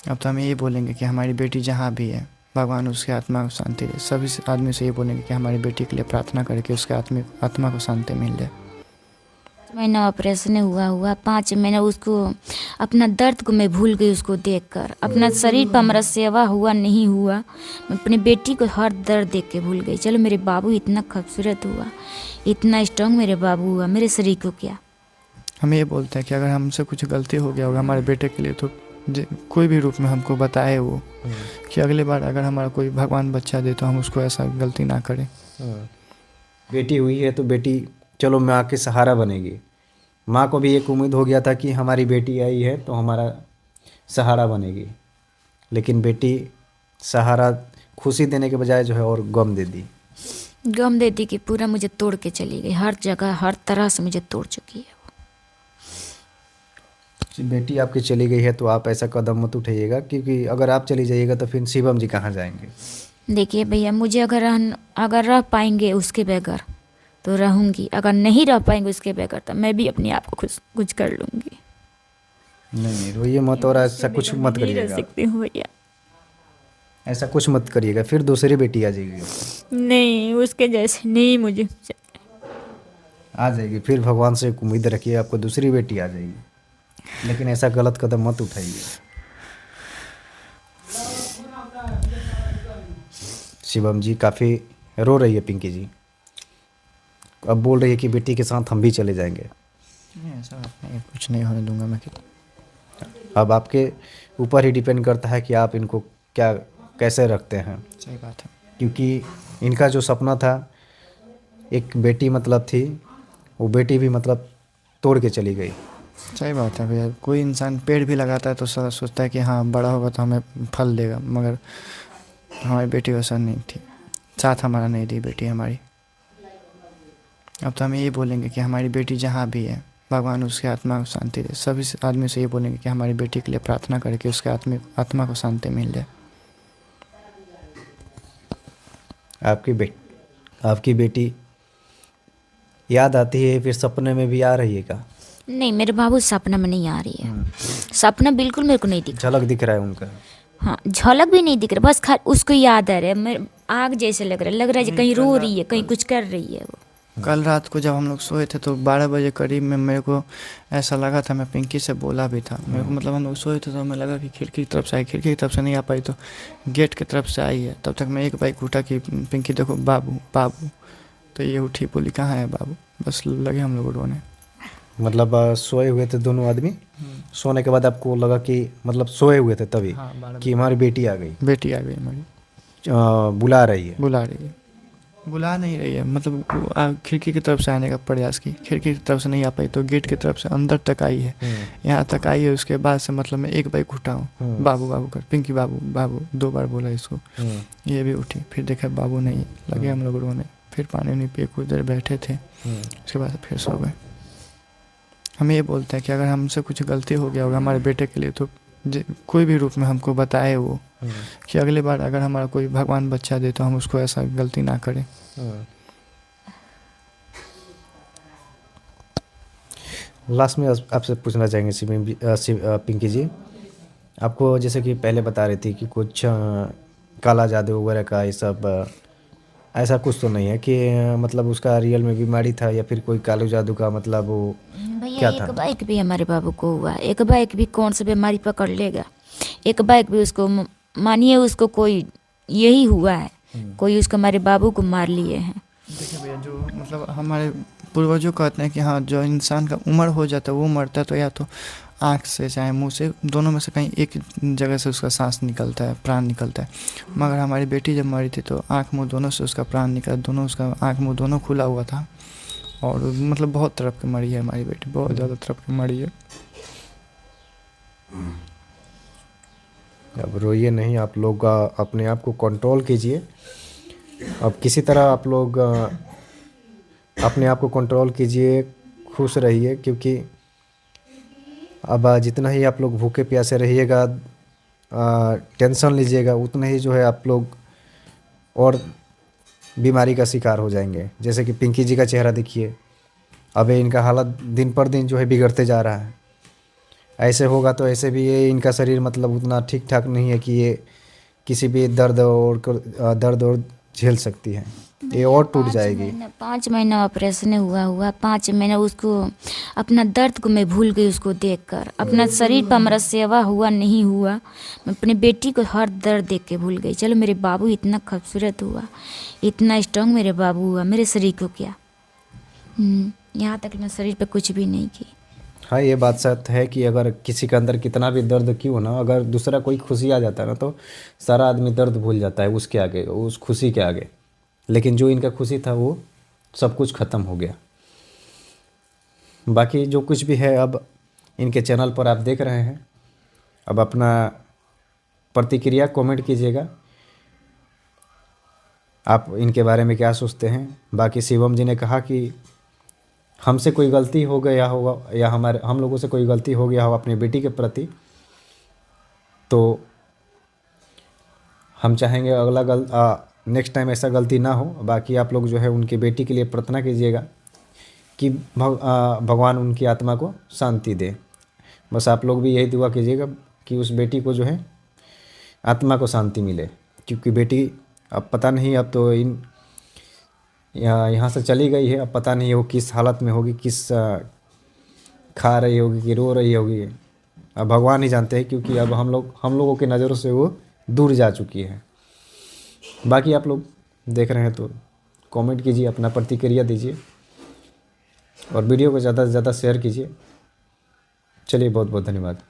अब तो हम यही बोलेंगे कि हमारी बेटी जहाँ भी है भगवान उसके आत्मा को शांति दे। सभी आदमी से ये बोलेंगे कि हमारी बेटी के लिए प्रार्थना करके उसके आत्मा को शांति मिल जाए। महीना ऑपरेशन हुआ हुआ 5 महीना उसको अपना दर्द को मैं भूल गई उसको देखकर। अपना शरीर पर हमारा सेवा हुआ नहीं हुआ, मैं अपनी बेटी को हर दर्द देख के भूल गई। चलो मेरे बाबू इतना खूबसूरत हुआ, इतना स्ट्रांग मेरे बाबू हुआ, मेरे शरीर को क्या। हम ये बोलते हैं कि अगर हमसे कुछ गलती हो गया होगा हमारे बेटे के लिए तो कोई भी रूप में हमको बताए वो, कि अगली बार अगर हमारा कोई भगवान बच्चा दे तो हम उसको ऐसा गलती ना करें। बेटी हुई है तो बेटी चलो माँ के सहारा बनेगी। माँ को भी एक उम्मीद हो गया था कि हमारी बेटी आई है तो हमारा सहारा बनेगी, लेकिन बेटी सहारा खुशी देने के बजाय जो है और गम दे दी। गम दे दी कि पूरा मुझे तोड़ के चली गई, हर जगह हर तरह से मुझे तोड़ चुकी है। बेटी आपकी चली गई है तो आप ऐसा कदम मत उठाइएगा, क्योंकि अगर आप चली जाइएगा तो फिर शिवम जी कहाँ जाएंगे। देखिए भैया, मुझे अगर रह पाएंगे उसके बगैर तो रहूंगी, अगर नहीं रह पाएंगे उसके बगैर तो मैं भी अपने आप को कुछ कर लूंगी। नहीं रोइए मत और ऐसा कुछ मत नहीं रह करिएगा। सकती हूँ भैया। ऐसा कुछ मत करिएगा, फिर दूसरी बेटी आ जाएगी। नहीं, उसके जैसे नहीं मुझे। आ जाएगी, फिर भगवान से एक उम्मीद रखिए आपको दूसरी बेटी आ जाएगी, लेकिन ऐसा गलत कदम मत उठाइए। शिवम जी काफ़ी रो रही है पिंकी जी, अब बोल रही है कि बेटी के साथ हम भी चले जाएंगे। नहीं ऐसा नहीं, कुछ नहीं होने दूंगा मैं। अब आपके ऊपर ही डिपेंड करता है कि आप इनको क्या कैसे रखते हैं। सही बात है। क्योंकि इनका जो सपना था, एक बेटी मतलब थी, वो बेटी भी मतलब तोड़ के चली गई। सही बात है भैया, कोई इंसान पेड़ भी लगाता है तो सोचता है कि हाँ बड़ा होगा तो हमें फल देगा, मगर हमारी बेटी वैसा नहीं थी, साथ हमारा नहीं दी बेटी हमारी। अब तो हम यही बोलेंगे कि हमारी बेटी जहाँ भी है भगवान उसके आत्मा को शांति दे। सभी आदमी से ये बोलेंगे कि हमारी बेटी के लिए प्रार्थना करके उसके आत्मा को शांति मिल जाए। आपकी बेटी याद आती है, फिर सपने में भी आ रही है क्या? नहीं, मेरे बाबू सपना में नहीं आ रही है। सपना बिल्कुल मेरे को नहीं दिख झलक दिख रहा है उनका। हाँ, झलक भी नहीं दिख रहा, बस उसको याद आ रहा है। मेरे आग जैसे लग रहा है कहीं रो रही है, कहीं कुछ कर रही है वो। कल रात को जब हम लोग सोए थे तो 12 बजे करीब में मेरे को ऐसा लगा था, मैं पिंकी से बोला भी था, मेरे को मतलब हम लोग सोए थे तो हमें लगा कि खिड़की की तरफ से आई, खिड़की की तरफ से नहीं आ पाई तो गेट की तरफ से आई है। तब तक मैं एक बाइक उठा कि पिंकी देखो बाबू बाबू, तो ये उठी, बोली कहाँ है बाबू, बस लगे हम लोग रोने। मतलब सोए हुए थे दोनों आदमी, सोने के बाद आपको लगा कि मतलब सोए हुए थे तभी कि हमारी बेटी आ गई, बेटी आ गई हमारी, बुला रही है। बुला रही है, बुला नहीं रही है, मतलब खिड़की की तरफ से आने का प्रयास की, खिड़की की तरफ से नहीं आ पाई तो गेट की तरफ से अंदर तक आई है, यहाँ तक आई है। उसके बाद से मतलब मैं एक बाइक उठा हूँ, बाबू बाबू कर, पिंकी बाबू बाबू 2 बार बोला इसको, ये भी उठी, फिर देखा बाबू नहीं, लगे हम लोग रोने, फिर पानी उनी पिए, कुछ देर बैठे थे, उसके बाद फिर सो गए। हम ये बोलते हैं कि अगर हमसे कुछ गलती हो गया होगा हमारे बेटे के लिए तो कोई भी रूप में हमको बताए वो, कि अगली बार अगर हमारा कोई भगवान बच्चा दे तो हम उसको ऐसा गलती ना करें। लास्ट में आपसे पूछना चाहेंगे पिंकी जी, आपको जैसे कि पहले बता रही थी कि कुछ काला जादू वगैरह का ये सब, ऐसा कुछ तो नहीं है कि मतलब उसका रियल में बीमारी था या फिर कोई काला जादू का मतलब वो भैया क्या एक था? बाइक भी हमारे बाबू को हुआ, एक बाइक भी कौन सा बीमारी पकड़ लेगा, एक बाइक भी उसको मानिए उसको कोई यही हुआ है, कोई उसको हमारे बाबू को मार लिए हैं। देखिए भैया, जो मतलब हमारे पूर्वजों कहते हैं कि हाँ जो इंसान का उम्र हो जाता है वो मरता है तो या तो आँख से चाहे मुंह से, दोनों में से कहीं एक जगह से उसका सांस निकलता है, प्राण निकलता है। मगर हमारी बेटी जब मरी थी तो आँख मुंह दोनों से उसका प्राण निकला, दोनों उसका आँख मुंह दोनों खुला हुआ था, और मतलब बहुत तरफ की मरी है हमारी बेटी, बहुत ज़्यादा तरफ की मरी है। अब रोइए नहीं, आप लोग अपने आप को कंट्रोल कीजिए। अब किसी तरह आप लोग अपने आप को कंट्रोल कीजिए, खुश रहिए, क्योंकि अब जितना ही आप लोग भूखे प्यासे रहिएगा, टेंशन लीजिएगा, उतना ही जो है आप लोग और बीमारी का शिकार हो जाएंगे। जैसे कि पिंकी जी का चेहरा देखिए, अब इनका हालत दिन पर दिन जो है बिगड़ते जा रहा है। ऐसे होगा तो ऐसे भी ये इनका शरीर मतलब उतना ठीक ठाक नहीं है कि ये किसी भी दर्द और झेल सकती है, ये और टूट जाएगी। 5 महीना ऑपरेशन हुआ 5 महीना उसको अपना दर्द को मैं भूल गई उसको देखकर। अपना शरीर पर हमारा सेवा हुआ नहीं हुआ, मैं अपनी बेटी को हर दर्द देख के भूल गई। चलो मेरे बाबू इतना खूबसूरत हुआ, इतना स्ट्रांग मेरे बाबू हुआ, मेरे शरीर को क्या। यहाँ तक मैं शरीर पे कुछ भी नहीं की। हाँ, ये बात सत्य है कि अगर किसी के अंदर कितना भी दर्द क्यों ना, अगर दूसरा कोई खुशी आ जाता है ना तो सारा आदमी दर्द भूल जाता है उसके आगे, उस खुशी के आगे। लेकिन जो इनका खुशी था वो सब कुछ ख़त्म हो गया। बाकी जो कुछ भी है अब इनके चैनल पर आप देख रहे हैं, अब अपना प्रतिक्रिया कमेंट कीजिएगा, आप इनके बारे में क्या सोचते हैं। बाकी शिवम जी ने कहा कि हमसे कोई गलती हो गया होगा या हम लोगों से कोई गलती हो गया हो अपनी बेटी के प्रति, तो हम चाहेंगे नेक्स्ट टाइम ऐसा गलती ना हो। बाकी आप लोग जो है उनकी बेटी के लिए प्रार्थना कीजिएगा कि भगवान उनकी आत्मा को शांति दे। बस आप लोग भी यही दुआ कीजिएगा कि उस बेटी को जो है आत्मा को शांति मिले, क्योंकि बेटी अब पता नहीं, अब तो यहाँ से चली गई है, अब पता नहीं वो किस हालत में होगी, किस खा रही होगी कि रो रही होगी, अब भगवान ही जानते हैं, क्योंकि अब हम लोगों की नज़रों से वो दूर जा चुकी है। बाकी आप लोग देख रहे हैं तो कमेंट कीजिए, अपना प्रतिक्रिया दीजिए और वीडियो को ज़्यादा से ज़्यादा शेयर कीजिए। चलिए, बहुत बहुत धन्यवाद।